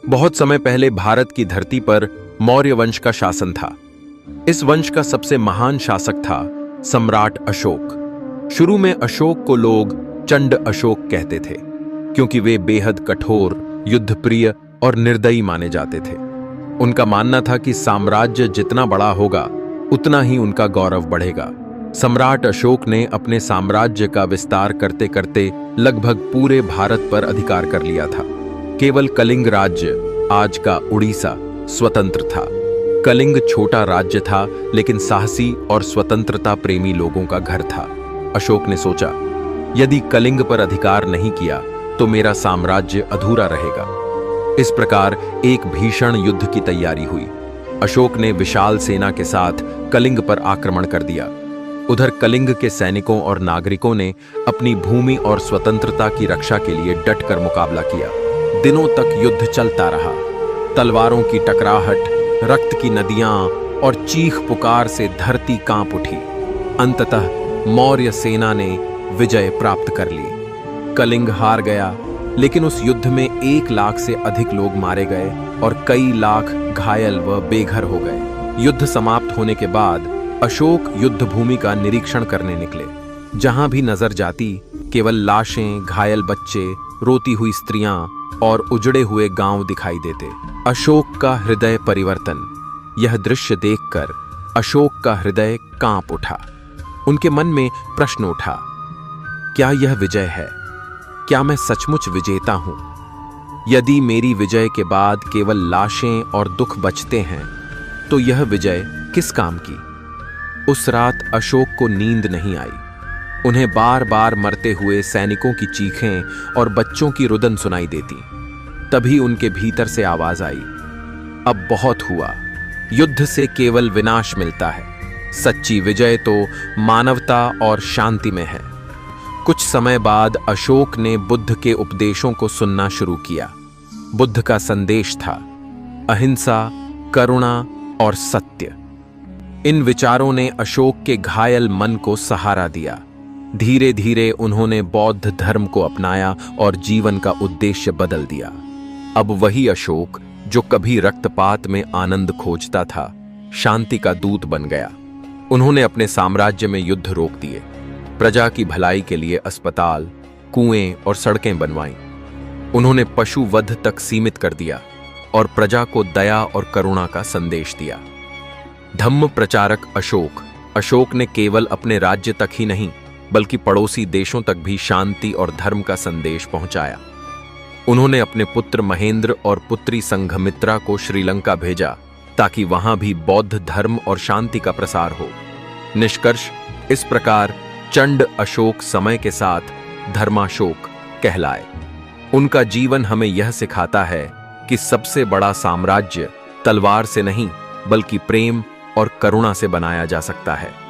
बहुत समय पहले भारत की धरती पर मौर्य वंश का शासन था। इस वंश का सबसे महान शासक था सम्राट अशोक। शुरू में अशोक को लोग चंड अशोक कहते थे, क्योंकि वे बेहद कठोर, युद्धप्रिय और निर्दयी माने जाते थे। उनका मानना था कि साम्राज्य जितना बड़ा होगा उतना ही उनका गौरव बढ़ेगा। सम्राट अशोक ने अपने साम्राज्य का विस्तार करते करते लगभग पूरे भारत पर अधिकार कर लिया था। केवल कलिंग राज्य, आज का उड़ीसा, स्वतंत्र था। कलिंग छोटा राज्य था, लेकिन साहसी और स्वतंत्रता प्रेमी लोगों का घर था। अशोक ने सोचा, यदि कलिंग पर अधिकार नहीं किया तो मेरा साम्राज्य अधूरा रहेगा। इस प्रकार एक भीषण युद्ध की तैयारी हुई। अशोक ने विशाल सेना के साथ कलिंग पर आक्रमण कर दिया। उधर कलिंग के सैनिकों और नागरिकों ने अपनी भूमि और स्वतंत्रता की रक्षा के लिए डटकर मुकाबला किया। दिनों तक युद्ध चलता रहा। तलवारों की टकराहट, रक्त की नदियां और चीख पुकार से धरती कांप उठी। अंततः मौर्य सेना ने विजय प्राप्त कर ली। कलिंग हार गया, लेकिन उस युद्ध में 1 लाख से अधिक लोग मारे गए और कई लाख घायल व बेघर हो गए। युद्ध समाप्त होने के बाद अशोक युद्ध भूमि का निरीक्षण करने निकले। जहां भी नजर जाती केवल लाशें, घायल बच्चे, रोती हुई स्त्रियां और उजड़े हुए गांव दिखाई देते। अशोक का हृदय परिवर्तन। यह दृश्य देखकर अशोक का हृदय कांप उठा। उनके मन में प्रश्न उठा, क्या यह विजय है? क्या मैं सचमुच विजेता हूं? यदि मेरी विजय के बाद केवल लाशें और दुख बचते हैं तो यह विजय किस काम की? उस रात अशोक को नींद नहीं आई। उन्हें बार बार मरते हुए सैनिकों की चीखें और बच्चों की रुदन सुनाई देती। तभी उनके भीतर से आवाज आई, अब बहुत हुआ। युद्ध से केवल विनाश मिलता है। सच्ची विजय तो मानवता और शांति में है। कुछ समय बाद अशोक ने बुद्ध के उपदेशों को सुनना शुरू किया। बुद्ध का संदेश था अहिंसा, करुणा और सत्य। इन विचारों ने अशोक के घायल मन को सहारा दिया। धीरे धीरे उन्होंने बौद्ध धर्म को अपनाया और जीवन का उद्देश्य बदल दिया। अब वही अशोक जो कभी रक्तपात में आनंद खोजता था, शांति का दूत बन गया। उन्होंने अपने साम्राज्य में युद्ध रोक दिए, प्रजा की भलाई के लिए अस्पताल, कुएं और सड़कें बनवाईं। उन्होंने पशु वध तक सीमित कर दिया और प्रजा को दया और करुणा का संदेश दिया। धम्म प्रचारक अशोक ने केवल अपने राज्य तक ही नहीं बल्कि पड़ोसी देशों तक भी शांति और धर्म का संदेश पहुंचाया। उन्होंने अपने पुत्र महेंद्र और पुत्री संघमित्रा को श्रीलंका भेजा ताकि वहां भी बौद्ध धर्म और शांति का प्रसार हो। निष्कर्ष इस प्रकार चंड अशोक समय के साथ धर्माशोक कहलाए। उनका जीवन हमें यह सिखाता है कि सबसे बड़ा साम्राज्य तलवार से नहीं बल्कि प्रेम और करुणा से बनाया जा सकता है।